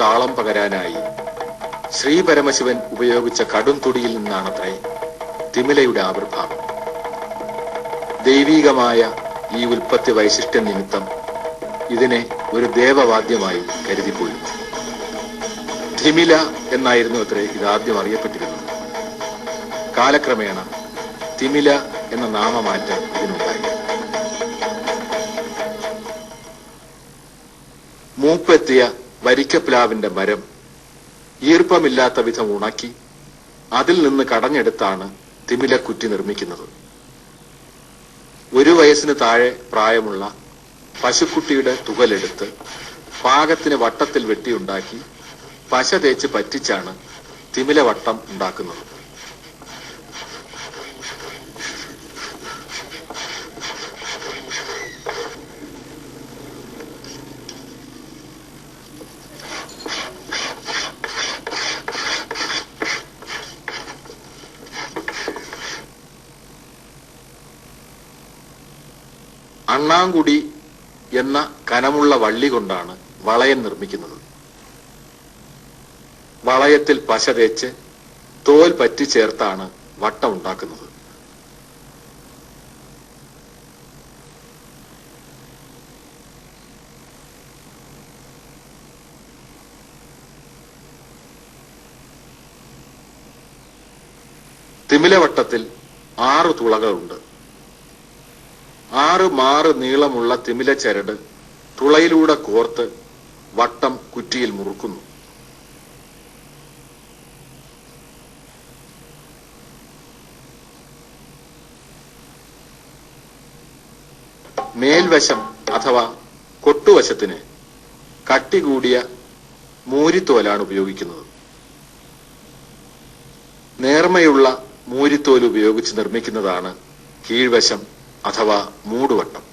താളം പകരാനായി ശ്രീ പരമശിവൻ ഉപയോഗിച്ച കടും തുടിയിൽ നിന്നാണത്രേ തിമിലയുടെ ആവിർഭാവം. ദൈവീകമായ ഈ ഉൽപ്പത്തി വൈശിഷ്ട്യ നിമിത്തം ഇതിനെ ഒരു ദേവവാദ്യമായി കരുതിക്കൊള്ളുന്നു. തിമില എന്നായിരുന്നു അത്രേ ഇതാദ്യം അറിയപ്പെട്ടിരുന്നത്. കാലക്രമേണ തിമില എന്ന നാമമാറ്റം ഇതിനുണ്ടായി. മൂപ്പെത്തിയ വരിക്കപ്ലാവിന്റെ മരം ഈർപ്പമില്ലാത്ത വിധം ഉണക്കി അതിൽ നിന്ന് കടഞ്ഞെടുത്താണ് തിമിലക്കുറ്റി നിർമ്മിക്കുന്നത്. 1 വയസ്സിന് താഴെ പ്രായമുള്ള പശുക്കുട്ടിയുടെ തുകലെടുത്ത് പാകത്തിന് വട്ടത്തിൽ വെട്ടിയുണ്ടാക്കി പശ തേച്ച് പറ്റിച്ചാണ് തിമിലവട്ടം ഉണ്ടാക്കുന്നത്. അണ്ണാങ്കുടി എന്ന കനമുള്ള വള്ളി കൊണ്ടാണ് വളയം നിർമ്മിക്കുന്നത്. വളയത്തിൽ പശ തേച്ച് തോൽ പറ്റി ചേർത്താണ് വട്ടം ഉണ്ടാക്കുന്നത്. തിമിലവട്ടത്തിൽ 6 തുളകളുണ്ട്. 6 മാറ് നീളമുള്ള തിമില ചരട് തുളയിലൂടെ കോർത്ത് വട്ടം കുറ്റിയിൽ മുറുക്കുന്നു. മേൽവശം അഥവാ കൊട്ടുവശത്തിന് കട്ടി കൂടിയ മൂരിത്തോലാണ് ഉപയോഗിക്കുന്നത്. നേർമയുള്ള മൂരിത്തോൽ ഉപയോഗിച്ച് നിർമ്മിക്കുന്നതാണ് കീഴ്വശം അഥവാ മൂടുവട്ടം.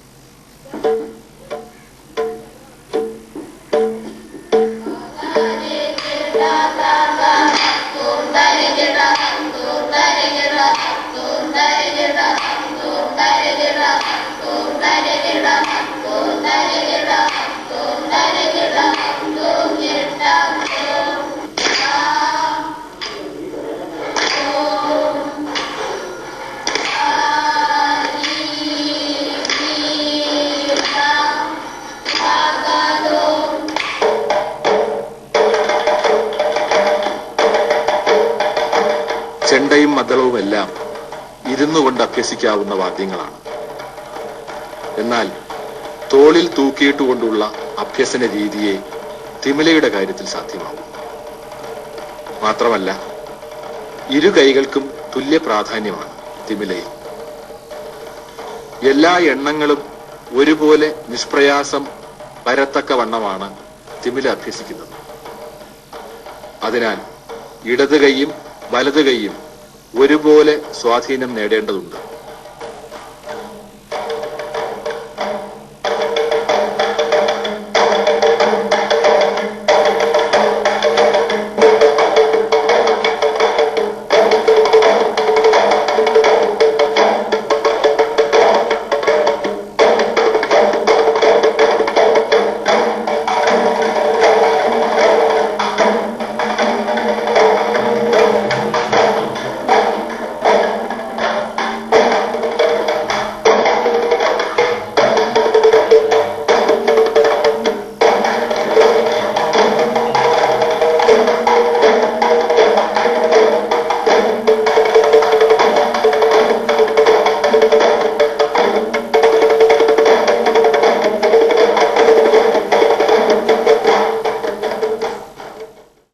ചെണ്ടയും മദ്ദളവുമെല്ലാം ഇരുന്നു കൊണ്ട് അഭ്യസിക്കാവുന്ന വാദ്യങ്ങളാണ്. എന്നാൽ തോളിൽ തൂക്കിയിട്ടുകൊണ്ടുള്ള അഭ്യസന രീതിയെ തിമിലയുടെ കാര്യത്തിൽ സാധ്യമാവും. മാത്രമല്ല, 2 കൈകൾക്കും തുല്യ പ്രാധാന്യമാണ് തിമിലയിൽ. എല്ലാ എണ്ണങ്ങളും ഒരുപോലെ നിഷ്പ്രയാസം വരത്തക്ക വണ്ണമാണ് തിമില അഭ്യസിക്കുന്നത്. അതിനാൽ ഇടത് കൈയും വലത് കൈയും ഒരുപോലെ സ്വാധീനം നേടേണ്ടതുണ്ട്.